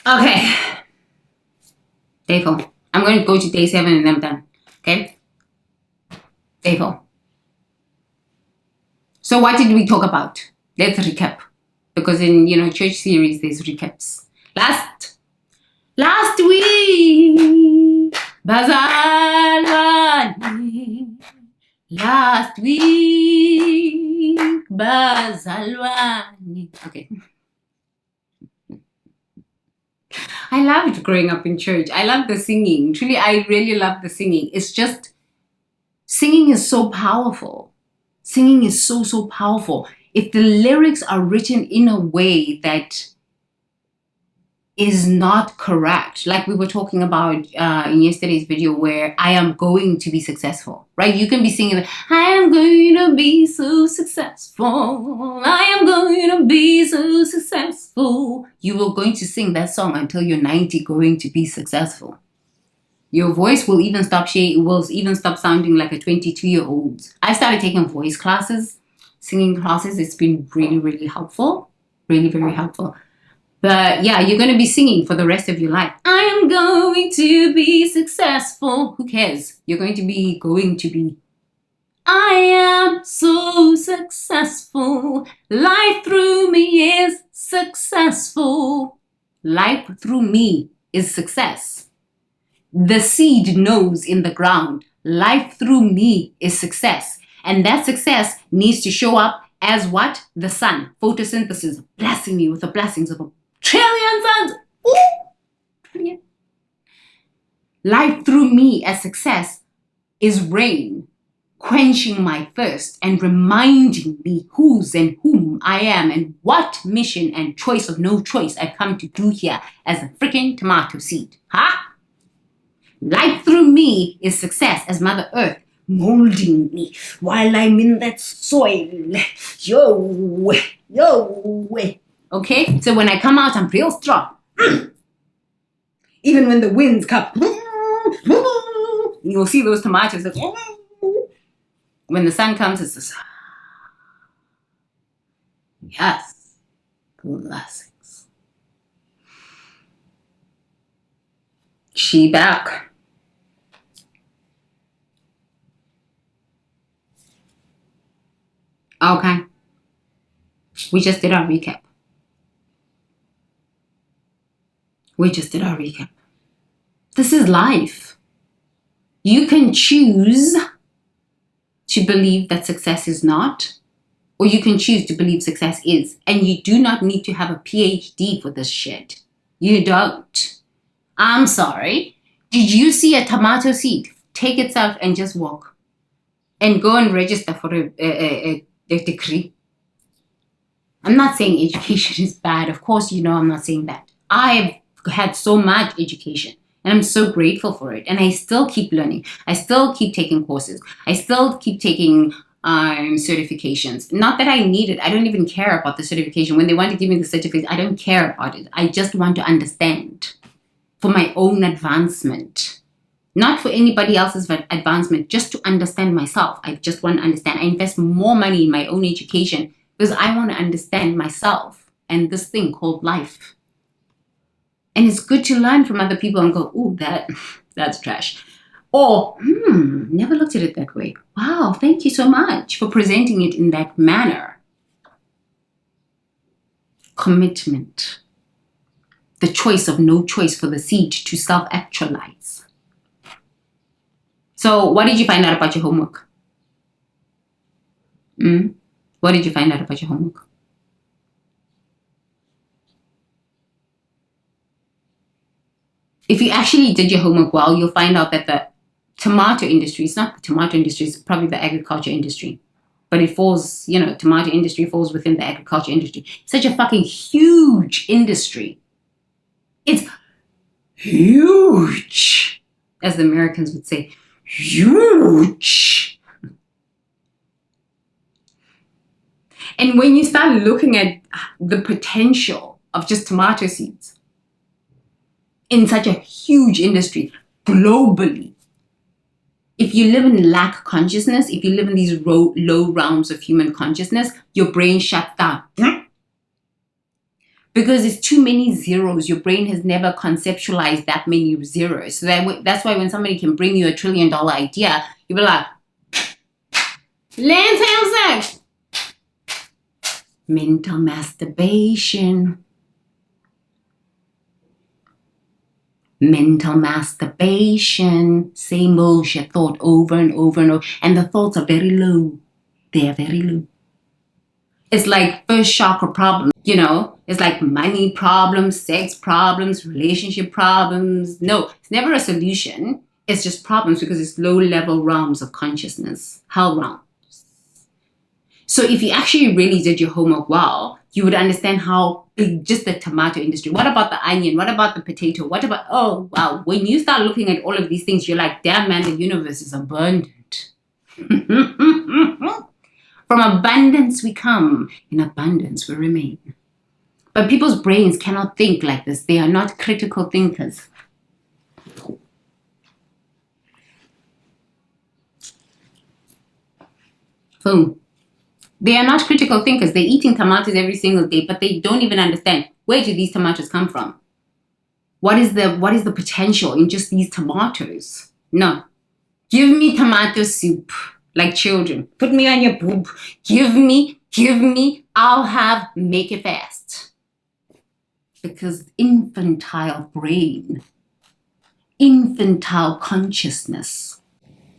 Okay. Day 4. I'm going to go to day 7 and I'm done. Okay? Day 4. So what did we talk about? Let's recap. Because in, church series, there's recaps. Last week, Bazalwani. Last week, Bazalwani. Okay. I loved growing up in church. I love the singing. Truly, I really love the singing. It's just, singing is so powerful. Singing is so, so powerful. If the lyrics are written in a way that is not correct, like we were talking about in yesterday's video, where I am going to be successful, right? You can be singing, I am going to be so successful. I am going to be so successful. You are going to sing that song until you're 90, going to be successful. Your voice will even stop sounding like a 22-year-old. I started taking voice classes, singing classes. It's been really, really helpful. Really, very helpful. But yeah, you're going to be singing for the rest of your life. I am going to be successful. Who cares? You're going to be. I am so successful. Life through me is successful. Life through me is success. The seed knows in the ground, life through me is success. And that success needs to show up as what? The sun. Photosynthesis, blessing me with the blessings of a trillion suns. Ooh, trillion. Life through me as success is rain, quenching my thirst and reminding me whose and whom I am and what mission and choice of no choice I've come to do here as a freaking tomato seed. Huh? Life through me is success as Mother Earth molding me while I'm in that soil. Yo. Okay? So when I come out, I'm real strong. Even when the winds come. You'll see those tomatoes. When the sun comes, it's just... Yes. Blessings. She back. Okay. We just did our recap. This is life. You can choose to believe that success is not, or you can choose to believe success is. And you do not need to have a PhD for this shit. You don't. I'm sorry. Did you see a tomato seed take itself and just walk and go and register for a degree? I'm not saying education is bad. Of course, I'm not saying that. I've had so much education and I'm so grateful for it. And I still keep learning. I still keep taking courses. I still keep taking certifications. Not that I need it. I don't even care about the certification. When they want to give me the certificate, I don't care about it. I just want to understand for my own advancement. Not for anybody else's advancement, just to understand myself. I just want to understand. I invest more money in my own education because I want to understand myself and this thing called life. And it's good to learn from other people and go, ooh, that's trash. Or, never looked at it that way. Wow, thank you so much for presenting it in that manner. Commitment. The choice of no choice for the seed to self-actualize. So what did you find out about your homework? What did you find out about your homework? If you actually did your homework well, you'll find out that the tomato industry, it's not the tomato industry, it's probably the agriculture industry. But it falls, tomato industry falls within the agriculture industry. It's such a fucking huge industry. It's huge, as the Americans would say. Huge. And when you start looking at the potential of just tomato seeds in such a huge industry globally, if you live in lack consciousness, if you live in these low realms of human consciousness, your brain shuts down. Because it's too many zeros. Your brain has never conceptualized that many zeros. So that's why when somebody can bring you $1 trillion idea, you'll be like, Lance Hamsack. Mental masturbation. Mental masturbation. Same bullshit thought over and over and over. And the thoughts are very low. They are very low. It's like first chakra problem, it's like money problems, sex problems, relationship problems. No, it's never a solution. It's just problems because it's low level realms of consciousness, hell realms. So if you actually really did your homework well, you would understand how big just the tomato industry. What about the onion? What about the potato? What about, oh, wow. When you start looking at all of these things, you're like, damn, man, the universe is abundant. From abundance we come, in abundance we remain. But people's brains cannot think like this. They are not critical thinkers. Boom. They are not critical thinkers. They're eating tomatoes every single day, but they don't even understand, where do these tomatoes come from? What is the potential in just these tomatoes? No. Give me tomato soup. Like children. Put me on your boob. Give me. I'll have, make it fast. Because infantile brain. Infantile consciousness.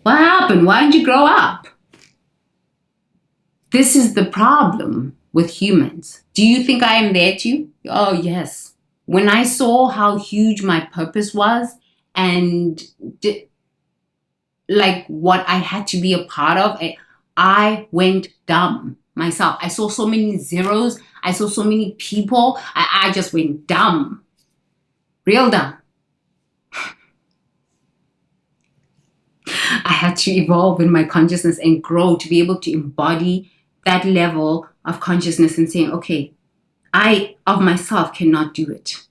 What happened? Why didn't you grow up? This is the problem with humans. Do you think I am there too? Oh, yes. When I saw how huge my purpose was and like what I had to be a part of, I went dumb myself. I saw so many zeros. I saw so many people. I just went dumb. Real dumb. I had to evolve in my consciousness and grow to be able to embody that level of consciousness and saying, okay, I of myself cannot do it.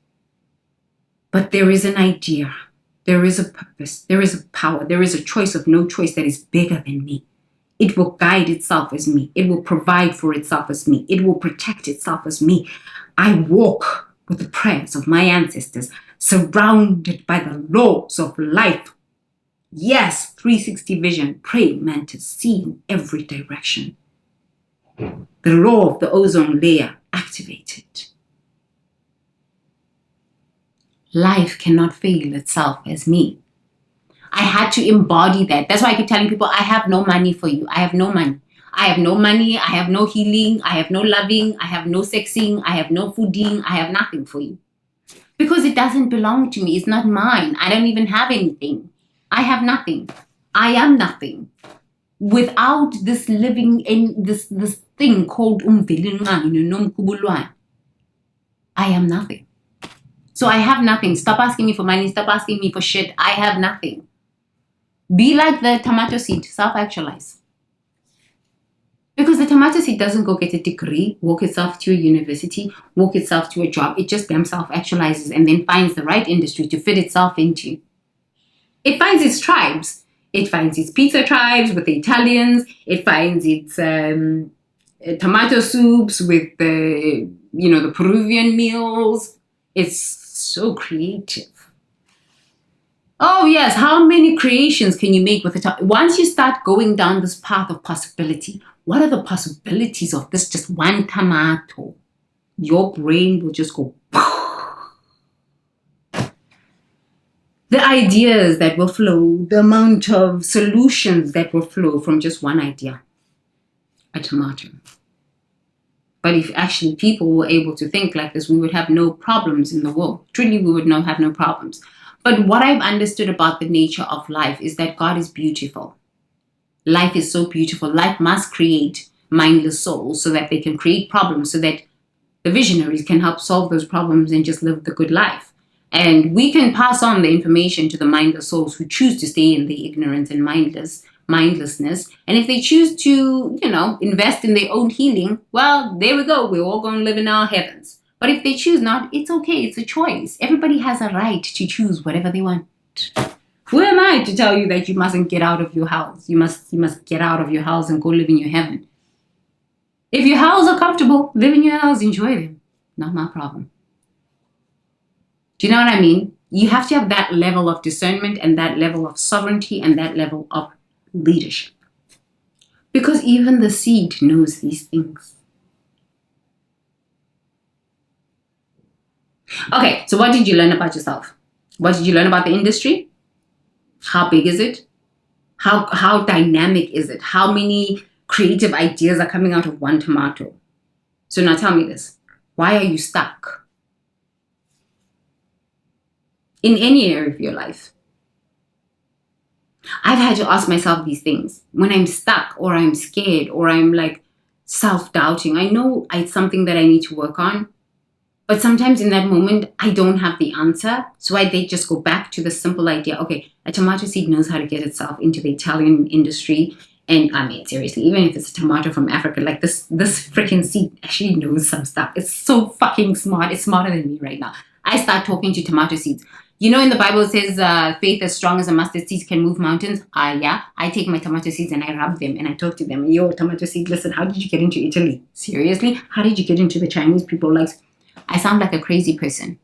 But there is an idea. There is a purpose, there is a power, there is a choice of no choice that is bigger than me. It will guide itself as me. It will provide for itself as me. It will protect itself as me. I walk with the prayers of my ancestors, surrounded by the laws of life. Yes, 360 vision, praying mantis, see in every direction. The law of the ozone layer activated. Life cannot fail itself as me. I had to embody that. That's why I keep telling people, I have no money for you. I have no money. I have no money. I have no healing. I have no loving. I have no sexing. I have no fooding. I have nothing for you. Because it doesn't belong to me. It's not mine. I don't even have anything. I have nothing. I am nothing. Without this living in this thing called unveil, I am nothing. So I have nothing. Stop asking me for money. Stop asking me for shit. I have nothing. Be like the tomato seed. Self-actualize. Because the tomato seed doesn't go get a degree, walk itself to a university, walk itself to a job. It just damn self-actualizes and then finds the right industry to fit itself into. It finds its tribes. It finds its pizza tribes with the Italians. It finds its tomato soups with the Peruvian meals. It's so creative. Oh yes, how many creations can you make with it? Once you start going down this path of possibility, what are the possibilities of this just one tomato? Your brain will just go. The ideas that will flow, the amount of solutions that will flow from just one idea, a tomato. But if actually people were able to think like this, we would have no problems in the world. Truly, we would have no problems. But what I've understood about the nature of life is that God is beautiful. Life is so beautiful. Life must create mindless souls so that they can create problems, so that the visionaries can help solve those problems and just live the good life. And we can pass on the information to the mindless souls who choose to stay in the ignorance and mindlessness. And if they choose to, invest in their own healing, well, there we go. We're all going to live in our heavens. But if they choose not, it's okay. It's a choice. Everybody has a right to choose whatever they want. Who am I to tell you that you mustn't get out of your house? You must get out of your house and go live in your heaven. If your house are comfortable, live in your house, enjoy them. Not my problem. Do you know what I mean? You have to have that level of discernment and that level of sovereignty and that level of leadership. Because even the seed knows these things. Okay, so what did you learn about yourself? What did you learn about the industry? How big is it? How dynamic is it? How many creative ideas are coming out of one tomato? So now tell me this. Why are you stuck? In any area of your life. I've had to ask myself these things. When I'm stuck or I'm scared or I'm like self-doubting, I know it's something that I need to work on. But sometimes in that moment, I don't have the answer. So they just go back to the simple idea. Okay, a tomato seed knows how to get itself into the Italian industry. And I mean, seriously, even if it's a tomato from Africa, like this freaking seed actually knows some stuff. It's so fucking smart. It's smarter than me right now. I start talking to tomato seeds. You know, in the Bible it says faith as strong as a mustard seed can move mountains. Yeah, I take my tomato seeds and I rub them and I talk to them. Yo, tomato seed, listen, how did you get into Italy? Seriously? How did you get into the Chinese people? Like, I sound like a crazy person.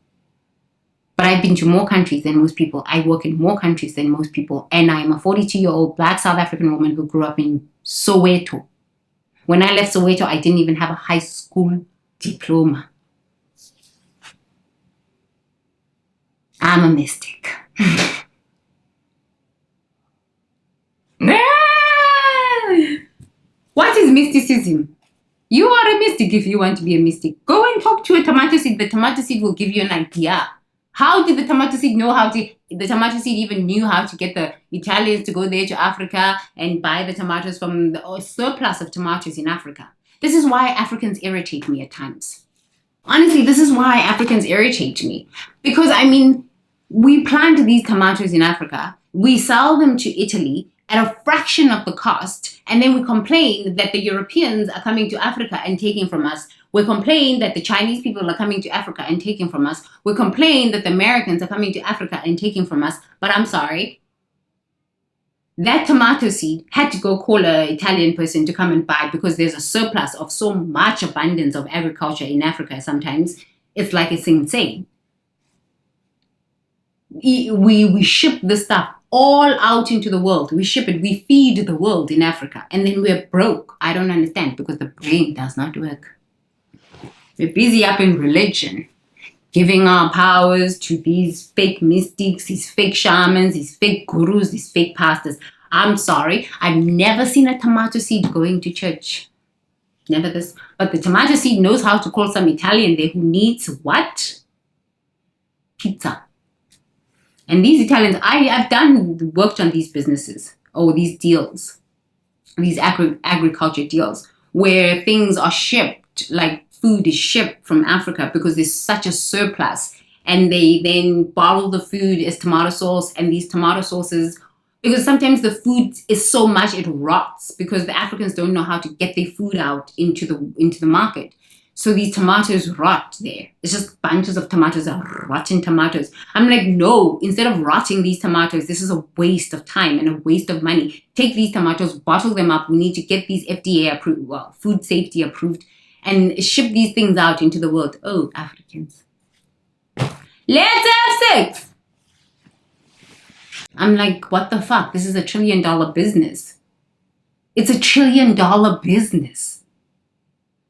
But I've been to more countries than most people. I work in more countries than most people. And I'm a 42-year-old Black South African woman who grew up in Soweto. When I left Soweto, I didn't even have a high school diploma. I'm a mystic. What is mysticism? You are a mystic if you want to be a mystic. Go and talk to a tomato seed. The tomato seed will give you an idea. How did the tomato seed know how to... The tomato seed even knew how to get the Italians to go there to Africa and buy the tomatoes from the surplus of tomatoes in Africa. This is why Africans irritate me at times. Honestly, this is why Africans irritate me. Because, I mean, we plant these tomatoes in Africa. We sell them to Italy at a fraction of the cost, and then we complain that the Europeans are coming to Africa and taking from us. We complain that the Chinese people are coming to Africa and taking from us. We complain that the Americans are coming to Africa and taking from us. But I'm sorry, that tomato seed had to go call an Italian person to come and buy because there's a surplus of so much abundance of agriculture in Africa sometimes. It's like it's insane. We ship this stuff all out into the world. We ship it. We feed the world in Africa. And then we're broke. I don't understand because the brain does not work. We're busy up in religion, giving our powers to these fake mystics, these fake shamans, these fake gurus, these fake pastors. I'm sorry. I've never seen a tomato seed going to church. Never this. But the tomato seed knows how to call some Italian there who needs what? Pizza. And these Italians, I've worked on these businesses or these deals, these agriculture deals where things are shipped, like food is shipped from Africa because there's such a surplus. And they then bottle the food as tomato sauce, and these tomato sauces, because sometimes the food is so much it rots because the Africans don't know how to get their food out into the market. So these tomatoes rot there. It's just bunches of tomatoes are rotten tomatoes. I'm like, no, instead of rotting these tomatoes, this is a waste of time and a waste of money. Take these tomatoes, bottle them up. We need to get these FDA approved, food safety approved, and ship these things out into the world. Oh, Africans. Let's have sex. I'm like, what the fuck? This is $1 trillion business. It's $1 trillion business.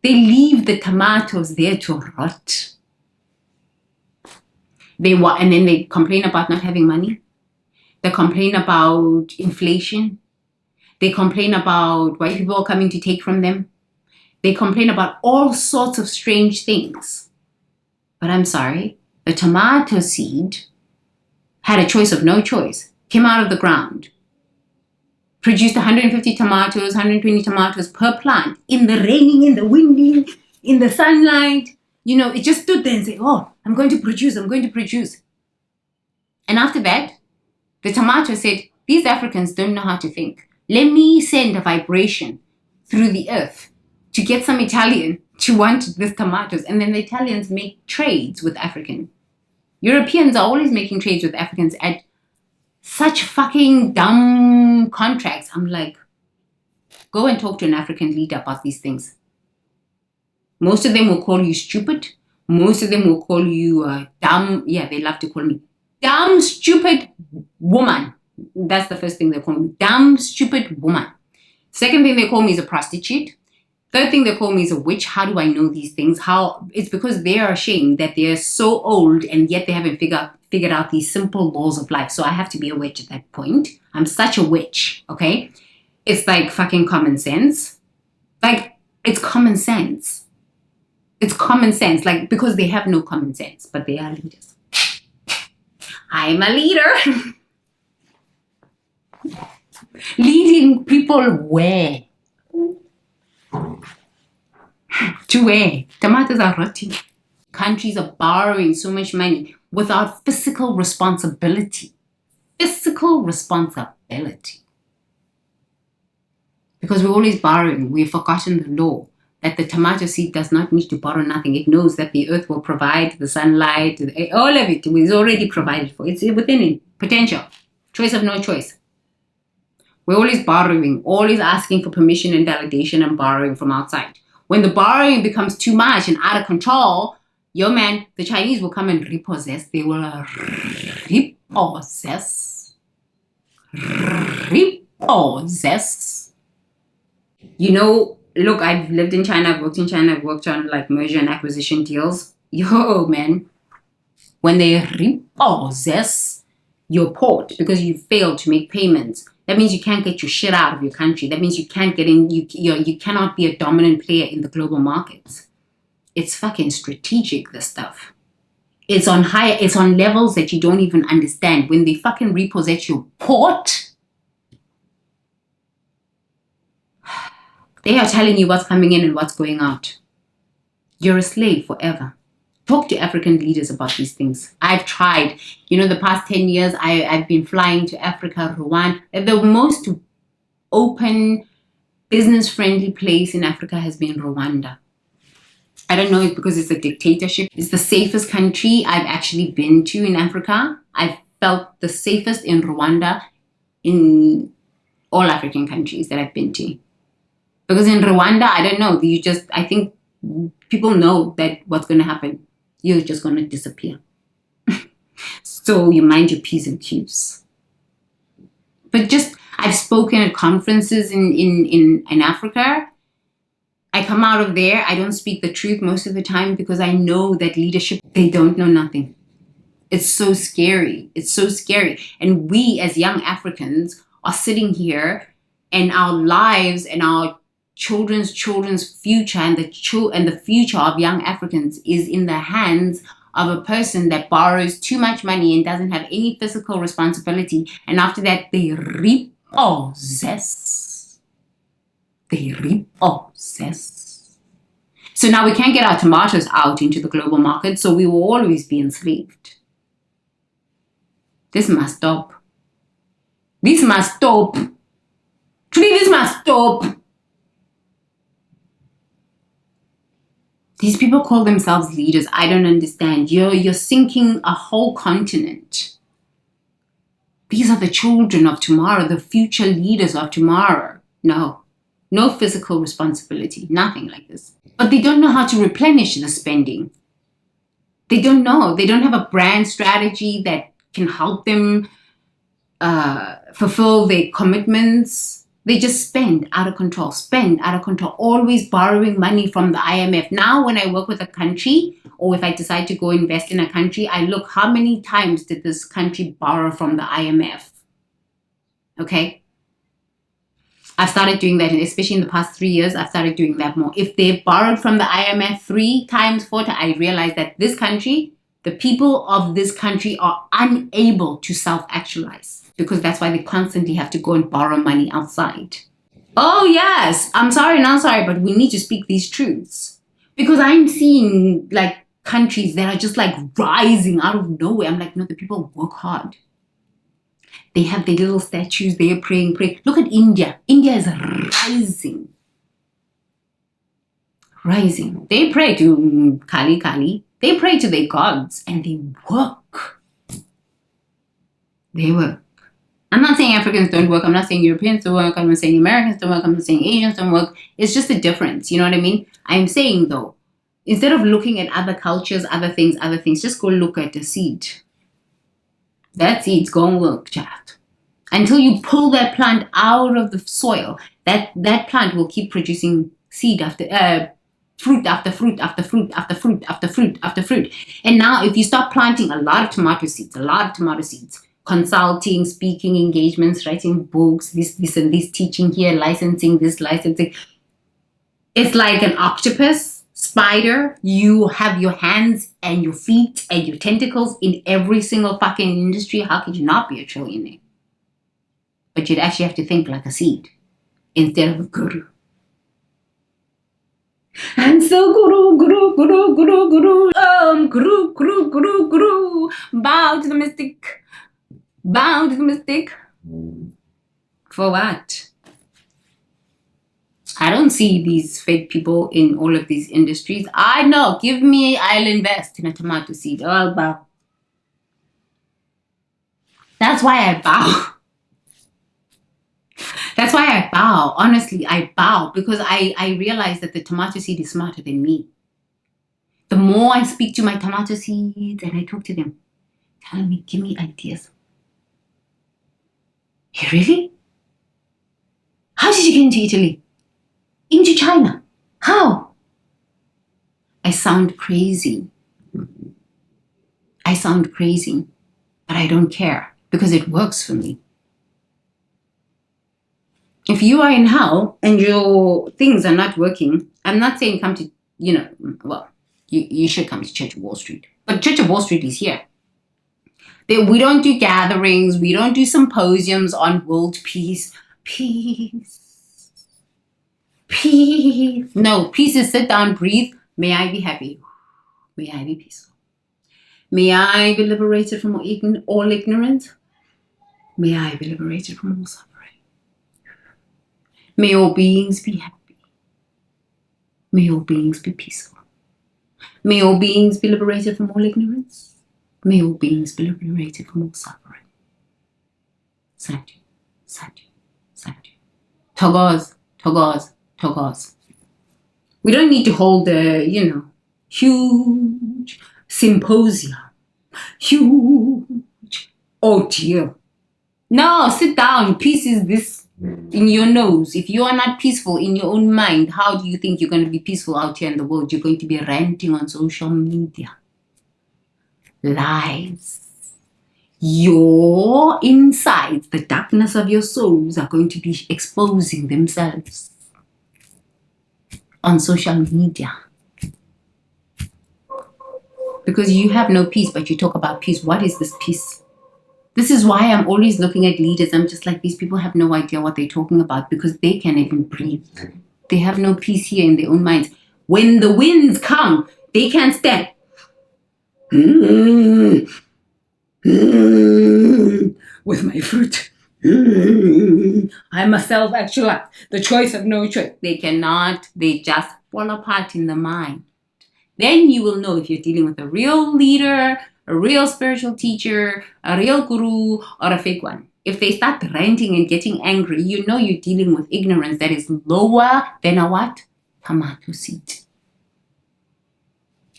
They leave the tomatoes there to rot. And then they complain about not having money. They complain about inflation. They complain about white people coming to take from them. They complain about all sorts of strange things. But I'm sorry, the tomato seed had a choice of no choice. Came out of the ground. Produced 150 tomatoes, 120 tomatoes per plant, in the raining, in the winding, in the sunlight. You know, it just stood there and said, oh, I'm going to produce. And after that, the tomato said, these Africans don't know how to think. Let me send a vibration through the earth to get some Italian to want these tomatoes. And then the Italians make trades with African. Europeans are always making trades with Africans at such fucking dumb contracts. I'm like, go and talk to an African leader about these things. Most of them will call you stupid. Most of them will call you a dumb, yeah, they love to call me dumb, stupid woman. That's the first thing they call me, dumb, stupid woman. Second thing they call me is a prostitute. Third thing they call me is a witch. How do I know these things? How? It's because they are ashamed that they're so old and yet they haven't figured out these simple laws of life. So I have to be a witch at that point. I'm such a witch, okay? It's like fucking common sense. Like, it's common sense. It's common sense, like, because they have no common sense, but they are leaders. I'm a leader. Leading people where? To where? Tomatoes are rotting. Countries are borrowing so much money without fiscal responsibility. Fiscal responsibility. Because we're always borrowing. We've forgotten the law that the tomato seed does not need to borrow nothing. It knows that the earth will provide the sunlight, all of it is already provided for. It's within it. Potential. Choice of no choice. We're always borrowing, always asking for permission and validation and borrowing from outside. When the borrowing becomes too much and out of control, yo man, the Chinese will come and repossess. They will repossess. Repossess. You know, look, I've lived in China, I've worked in China, I've worked on like merger and acquisition deals. Yo man, when they repossess your port because you failed to make payments, that means you can't get your shit out of your country. That means you can't get in, you cannot be a dominant player in the global markets. It's fucking strategic, this stuff. It's on levels that you don't even understand. When they fucking repossess your port, they are telling you what's coming in and what's going out. You're a slave forever. Talk to African leaders about these things. I've tried. You know, the past 10 years, I've been flying to Africa, Rwanda. The most open, business-friendly place in Africa has been Rwanda. I don't know if because it's a dictatorship. It's the safest country I've actually been to in Africa. I've felt the safest in Rwanda in all African countries that I've been to. Because in Rwanda, I don't know. I think people know that what's going to happen. You're just going to disappear. So you mind your P's and Q's. But I've spoken at conferences in Africa. I come out of there. I don't speak the truth most of the time because I know that leadership, they don't know nothing. It's so scary. It's so scary. And we as young Africans are sitting here and our lives and our children's future and the future of young Africans is in the hands of a person that borrows too much money and doesn't have any physical responsibility. And after that, they repossess. So now we can't get our tomatoes out into the global market, so we will always be enslaved. This must stop. This must stop. Truly, this must stop. These people call themselves leaders. I don't understand. You're sinking a whole continent. These are the children of tomorrow, the future leaders of tomorrow. No physical responsibility, nothing like this. But they don't know how to replenish the spending. They don't know. They don't have a brand strategy that can help them fulfill their commitments. They just spend out of control, always borrowing money from the IMF. Now, when I work with a country, or if I decide to go invest in a country, I look how many times did this country borrow from the IMF? Okay? I've started doing that, and especially in the past 3 years, I've started doing that more. If they've borrowed from the IMF 3 times, 4 times, I realize that this country, the people of this country are unable to self-actualize. Because that's why they constantly have to go and borrow money outside. Oh yes, I'm sorry, but we need to speak these truths. Because I'm seeing like countries that are just like rising out of nowhere. I'm like, no, the people work hard. They have their little statues, they're praying. Look at India. India is rising. They pray to Kali. They pray to their gods and they work. I'm not saying Africans don't work. I'm not saying Europeans don't work. I'm not saying Americans don't work. I'm not saying Asians don't work. It's just a difference. You know what I mean? I'm saying, though, Instead of looking at other cultures, other things, just go look at a seed. That seed's gonna work, child. Until you pull that plant out of the soil, that plant will keep producing seed after fruit after fruit after fruit after fruit after fruit after fruit. And now if you start planting a lot of tomato seeds, consulting, speaking engagements, writing books, this and this, teaching here, licensing, it's like an octopus, spider. You have your hands and your feet and your tentacles in every single fucking industry. How could you not be a trillionaire? But you'd actually have to think like a seed instead of a guru. And so guru, bow to the mystic. Bow to the mystic. For what? I don't see these fake people in all of these industries. I know. Give me, I'll invest in a tomato seed. I'll bow. That's why I bow. That's why I bow. Honestly, I bow because I realize that the tomato seed is smarter than me. The more I speak to my tomato seeds and I talk to them, tell me, give me ideas. You really? How did you get into Italy? Into China? How? I sound crazy. But I don't care because it works for me. If you are in hell and your things are not working, I'm not saying come to, you should come to Church of Wall Street. But Church of Wall Street is here. We don't do gatherings. We don't do symposiums on world peace. Peace. No, peace is sit down, breathe. May I be happy. May I be peaceful. May I be liberated from all ignorance. May I be liberated from all suffering. May all beings be happy. May all beings be peaceful. May all beings be liberated from all ignorance. May all beings be liberated from all suffering. Satu, Satu, Satu. Togos, Togos, Togos. We don't need to hold a, huge symposium. Huge ordeal. No, sit down. Peace is this in your nose. If you are not peaceful in your own mind, how do you think you're going to be peaceful out here in the world? You're going to be ranting on social media. Lies. Your insides, the darkness of your souls, are going to be exposing themselves on social media. Because you have no peace, but you talk about peace. What is this peace? This is why I'm always looking at leaders. I'm just like, these people have no idea what they're talking about because they can't even breathe. They have no peace here in their own minds. When the winds come, they can't stand. With my fruit. I must self-actualize. The choice of no choice. They cannot. They just fall apart in the mind. Then you will know if you're dealing with a real leader, a real spiritual teacher, a real guru, or a fake one. If they start ranting and getting angry, you know you're dealing with ignorance that is lower than a what? Tomato seed.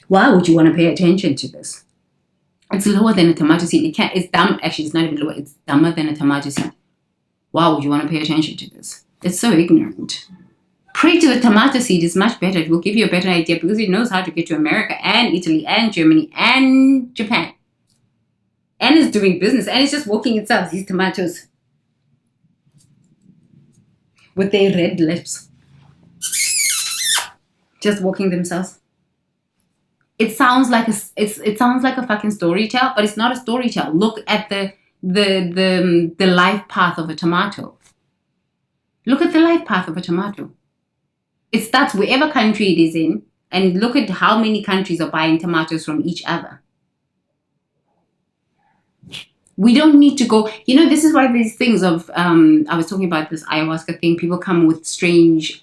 Why would you want to pay attention to this? It's lower than a tomato seed. It's dumb. Actually, it's not even lower. It's dumber than a tomato seed. Why would you want to pay attention to this? It's so ignorant. Pray to the tomato seed is much better. It will give you a better idea because it knows how to get to America and Italy and Germany and Japan. And it's doing business and it's just walking itself, these tomatoes. With their red lips. Just walking themselves. It sounds like a fucking story tale, but it's not a story tale. Look at the life path of a tomato. Look at the life path of a tomato. It starts wherever country it is in, and look at how many countries are buying tomatoes from each other. We don't need to go, this is why these things of, I was talking about this ayahuasca thing, people come with strange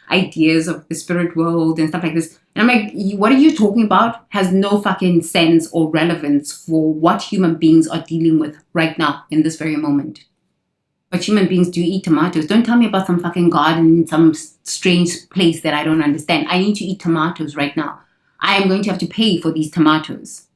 ideas of the spirit world and stuff like this. And I'm like, what are you talking about? Has no fucking sense or relevance for what human beings are dealing with right now in this very moment. But human beings do eat tomatoes. Don't tell me about some fucking garden in some strange place that I don't understand. I need to eat tomatoes right now. I am going to have to pay for these tomatoes.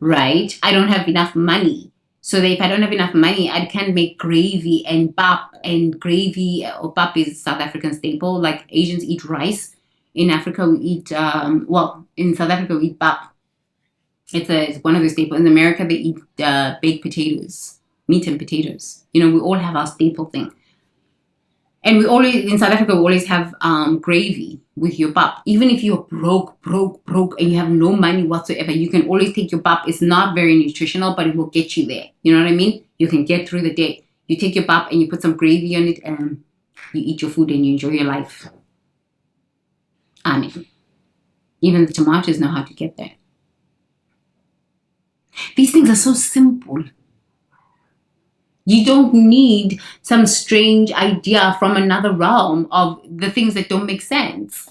Right? I don't have enough money. So that if I don't have enough money, I can't make gravy and pap. And gravy, or pap is South African staple. Like Asians eat rice. In Africa, we eat, in South Africa, we eat pap. It's one of the staples. In America, they eat baked potatoes, meat and potatoes. You know, we all have our staple thing. And we always, in South Africa, we always have gravy with your pap. Even if you're broke, and you have no money whatsoever, you can always take your pap. It's not very nutritional, but it will get you there. You know what I mean? You can get through the day. You take your pap and you put some gravy on it and you eat your food and you enjoy your life. I mean, even the tomatoes know how to get there. These things are so simple. You don't need some strange idea from another realm of the things that don't make sense.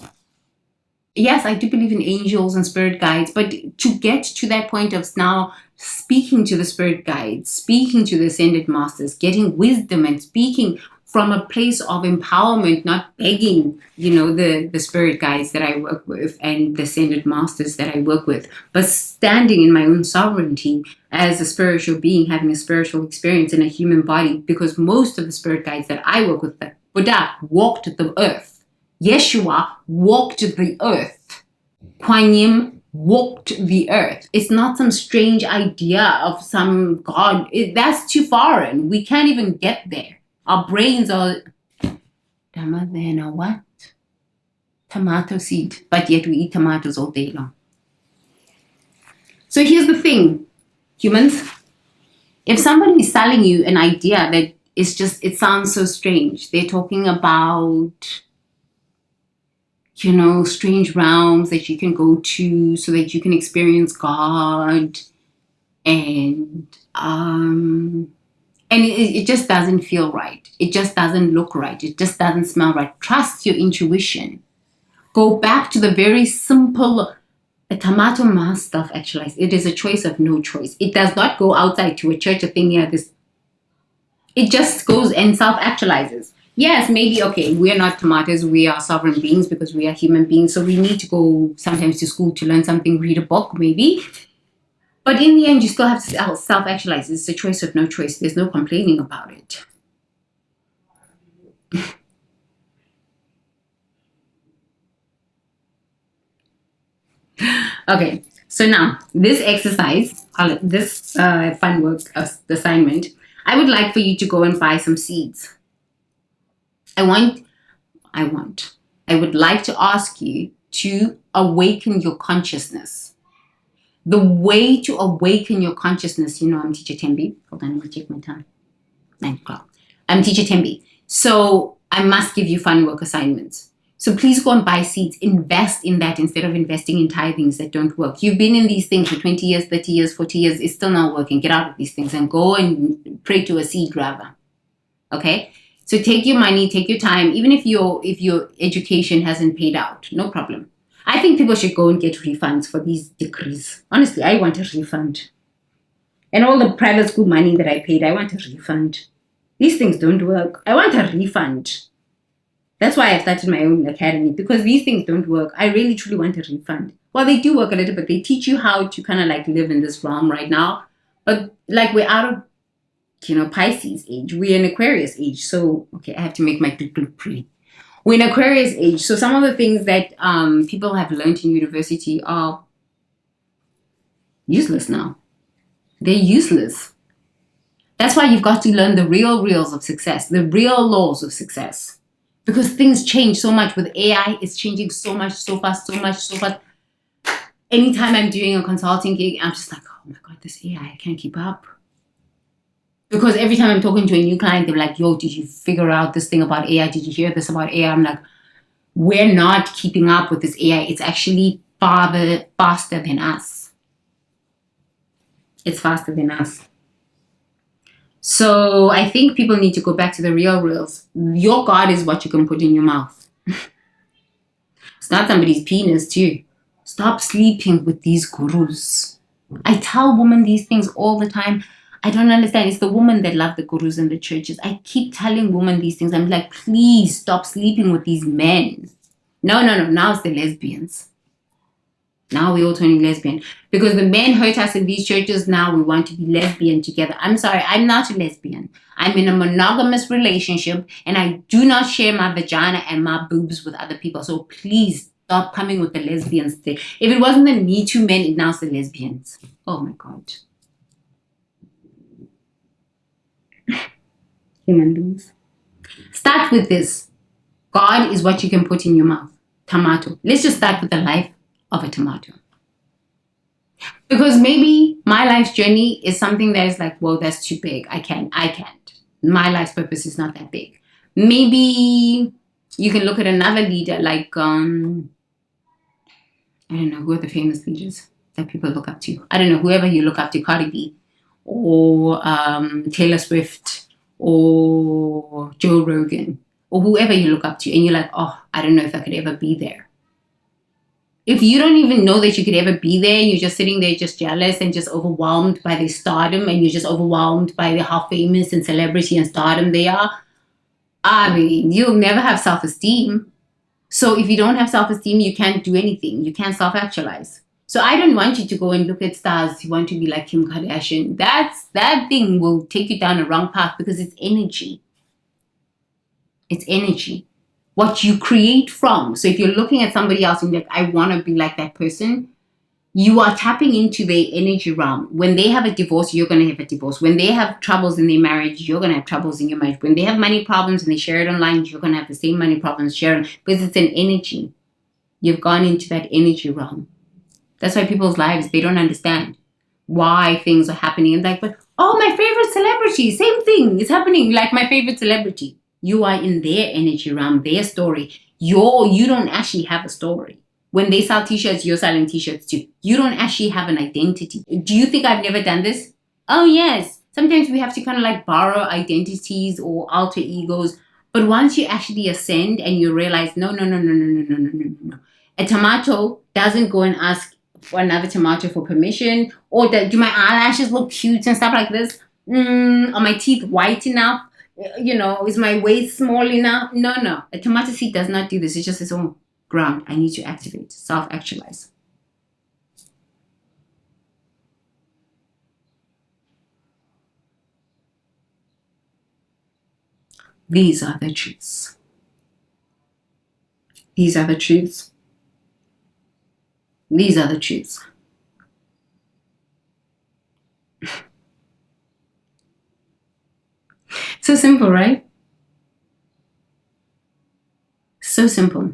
Yes, I do believe in angels and spirit guides, but to get to that point of now speaking to the spirit guides, speaking to the ascended masters, getting wisdom and speaking from a place of empowerment, not begging, the spirit guides that I work with and the ascended masters that I work with, but standing in my own sovereignty as a spiritual being, having a spiritual experience in a human body, because most of the spirit guides that I work with, Buddha walked the earth. Yeshua walked the earth. Kuan Yin walked the earth. It's not some strange idea of some God. That's too foreign. We can't even get there. Our brains are dumber than a what? Tomato seed. But yet we eat tomatoes all day long. So here's the thing, humans. If somebody is selling you an idea that is just, it sounds so strange. They're talking about, strange realms that you can go to so that you can experience God. And it just doesn't feel right. It just doesn't look right. It just doesn't smell right. Trust your intuition. Go back to the very simple, a tomato must self-actualize. It is a choice of no choice. It does not go outside to a church, a thing here, this. It just goes and self-actualizes. Yes, maybe, okay, we are not tomatoes. We are sovereign beings because we are human beings. So we need to go sometimes to school to learn something, read a book, maybe. But in the end, you still have to self-actualize. It's a choice of no choice. There's no complaining about it. Okay, so now this exercise, this fun work assignment, I would like for you to go and buy some seeds. I would like to ask you to awaken your consciousness. The way to awaken your consciousness, I'm Teacher Tembi. Hold on, let me check my time. 9 o'clock. I'm Teacher Tembi. So I must give you fun work assignments. So please go and buy seeds. Invest in that instead of investing in tithings that don't work. You've been in these things for 20 years, 30 years, 40 years. It's still not working. Get out of these things and go and pray to a seed grabber. Okay? So take your money, take your time, even if your education hasn't paid out. No problem. I think people should go and get refunds for these degrees. Honestly, I want a refund. And all the private school money that I paid, I want a refund. These things don't work. I want a refund. That's why I started my own academy, because these things don't work. I really, truly want a refund. Well, they do work a little bit. They teach you how to kind of like live in this realm right now. But like we're out of, Pisces age. We're in Aquarius age. So, okay, I have to make my pretty. We're in Aquarius age. So some of the things that people have learned in university are useless now. They're useless. That's why you've got to learn the real reals of success, the real laws of success. Because things change so much. With AI, it's changing so much, so fast, so much, so fast. Anytime I'm doing a consulting gig, I'm just like, oh my God, this AI, I can't keep up. Because every time I'm talking to a new client, they're like, yo, did you figure out this thing about AI? Did you hear this about AI? I'm like, we're not keeping up with this AI. It's actually faster than us. It's faster than us. So I think people need to go back to the real reals. Your God is what you can put in your mouth. It's not somebody's penis too. Stop sleeping with these gurus. I tell women these things all the time. I don't understand. It's the women that love the gurus and the churches. I keep telling women these things. I'm like, please stop sleeping with these men. No. Now it's the lesbians. Now we're all turning lesbian. Because the men hurt us in these churches, now we want to be lesbian together. I'm sorry, I'm not a lesbian. I'm in a monogamous relationship and I do not share my vagina and my boobs with other people. So please stop coming with the lesbians thing. If it wasn't the Me Too men, it now it's the lesbians. Oh my God. Human beings. Start with this. God is what you can put in your mouth. Tomato. Let's just start with the life of a tomato. Because maybe my life's journey is something that is like, well, that's too big. I can't. My life's purpose is not that big. Maybe you can look at another leader like, I don't know, who are the famous leaders that people look up to? I don't know, whoever you look up to, Cardi B, or Taylor Swift, or Joe Rogan, or whoever you look up to, and you're like, oh, I don't know if I could ever be there. If you don't even know that you could ever be there, and you're just sitting there just jealous and just overwhelmed by their stardom, and you're just overwhelmed by how famous and celebrity and stardom they are, I mean, you'll never have self-esteem. So if you don't have self-esteem, you can't do anything. You can't self-actualize. So I don't want you to go and look at stars. You want to be like Kim Kardashian. That thing will take you down a wrong path because it's energy. It's energy. What you create from. So if you're looking at somebody else and you're like, I want to be like that person, you are tapping into their energy realm. When they have a divorce, you're going to have a divorce. When they have troubles in their marriage, you're going to have troubles in your marriage. When they have money problems and they share it online, you're going to have the same money problems sharing because it's an energy. You've gone into that energy realm. That's why people's lives, they don't understand why things are happening. And like, but oh, my favorite celebrity, same thing is happening like my favorite celebrity. You are in their energy realm, their story. You don't actually have a story. When they sell t-shirts, you're selling t-shirts too. You don't actually have an identity. Do you think I've never done this? Oh yes. Sometimes we have to kind of like borrow identities or alter egos. But once you actually ascend and you realize, no. A tomato doesn't go and ask for another tomato for permission. Or do my eyelashes look cute and stuff like this? Are my teeth white enough? Is my waist small enough? No. A tomato seed does not do this. It's just its own ground. I need to activate, self-actualize. These are the truths. These are the truths. These are the truths. So simple, right? So simple.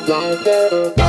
Down.